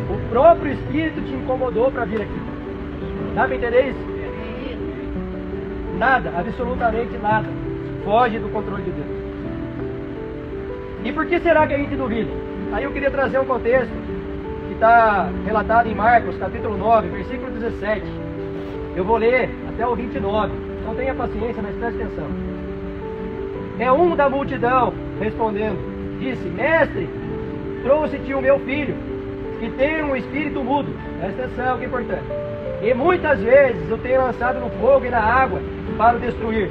O próprio Espírito te incomodou para vir aqui. Dá para entender isso? Nada, absolutamente nada, foge do controle de Deus. E por que será que a gente duvida? Aí eu queria trazer um contexto que está relatado em Marcos, capítulo 9, versículo 17. Eu vou ler até o 29. Não tenha paciência, mas preste atenção. É um da multidão respondendo, disse: Mestre, trouxe-te o meu filho, que tem um espírito mudo. Presta atenção, que é importante. E muitas vezes o tenho lançado no fogo e na água para o destruir.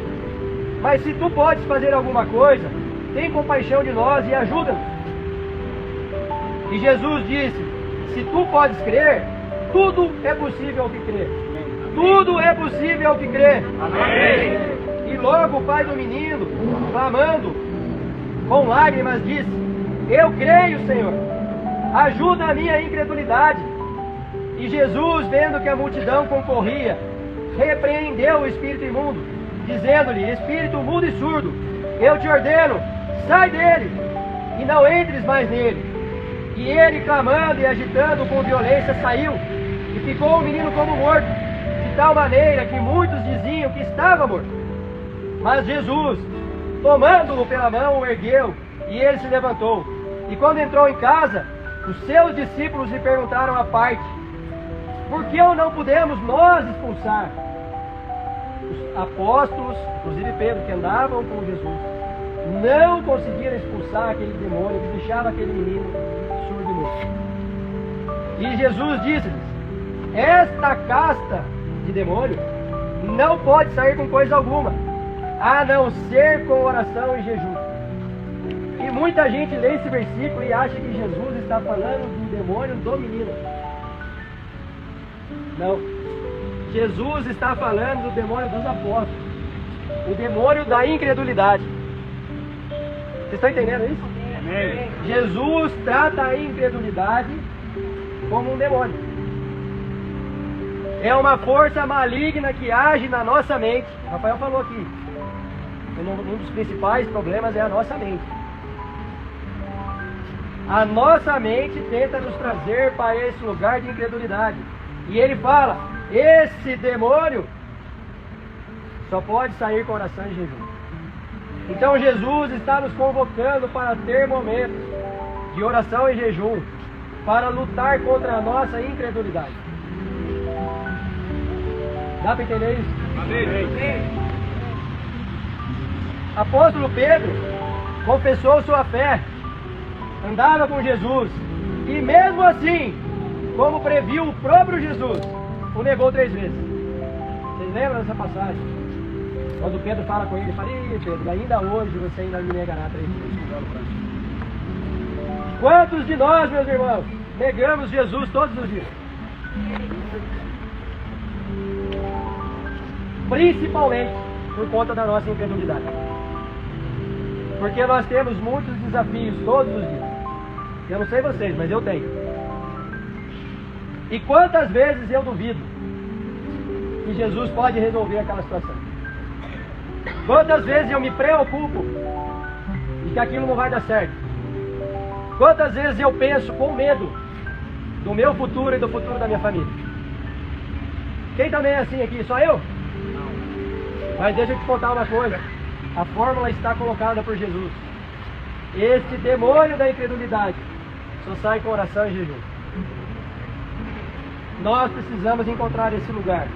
Mas se tu podes fazer alguma coisa, tem compaixão de nós e ajuda-nos. E Jesus disse: se tu podes crer, tudo é possível ao que crê. Tudo é possível ao que crê. Amém. E logo o pai do menino, clamando com lágrimas, disse: eu creio, Senhor, ajuda a minha incredulidade. E Jesus, vendo que a multidão concorria, repreendeu o espírito imundo, dizendo-lhe: espírito mudo e surdo, eu te ordeno, sai dele, e não entres mais nele. E ele, clamando e agitando com violência, saiu, e ficou o menino como morto, de tal maneira que muitos diziam que estava morto. Mas Jesus, tomando-o pela mão, o ergueu, e ele se levantou. E quando entrou em casa, os seus discípulos lhe perguntaram à parte: por que não podemos nós expulsar? Os apóstolos, inclusive Pedro, que andavam com Jesus, não conseguiram expulsar aquele demônio que deixava aquele menino surdo e mudo. E Jesus disse-lhes: esta casta de demônio não pode sair com coisa alguma, a não ser com oração e jejum. E muita gente lê esse versículo e acha que Jesus está falando do demônio do menino. Não. Jesus está falando do demônio dos apóstolos, o demônio da incredulidade. Vocês estão entendendo isso? Amém. Jesus trata a incredulidade como um demônio. É uma força maligna que age na nossa mente. Rafael falou aqui. Um dos principais problemas é a nossa mente. A nossa mente tenta nos trazer para esse lugar de incredulidade. E ele fala: esse demônio só pode sair com oração e jejum. Então Jesus está nos convocando para ter momentos de oração e jejum, para lutar contra a nossa incredulidade. Dá para entender isso? Amém. Apóstolo Pedro confessou sua fé, andava com Jesus, e mesmo assim, como previu o próprio Jesus, o negou 3 vezes. Vocês lembram dessa passagem? Quando Pedro fala com ele, fala: ih, Pedro, ainda hoje você ainda me negará 3 vezes. Quantos de nós, meus irmãos, negamos Jesus todos os dias? Principalmente por conta da nossa incredulidade. Porque nós temos muitos desafios todos os dias. Eu não sei vocês, mas eu tenho. E quantas vezes eu duvido que Jesus pode resolver aquela situação? Quantas vezes eu me preocupo de que aquilo não vai dar certo? Quantas vezes eu penso com medo do meu futuro e do futuro da minha família? Quem também é assim aqui? Só eu? Não. Mas deixa eu te contar uma coisa. A fórmula está colocada por Jesus. Este demônio da incredulidade só sai com oração e jejum. Nós precisamos encontrar esse lugar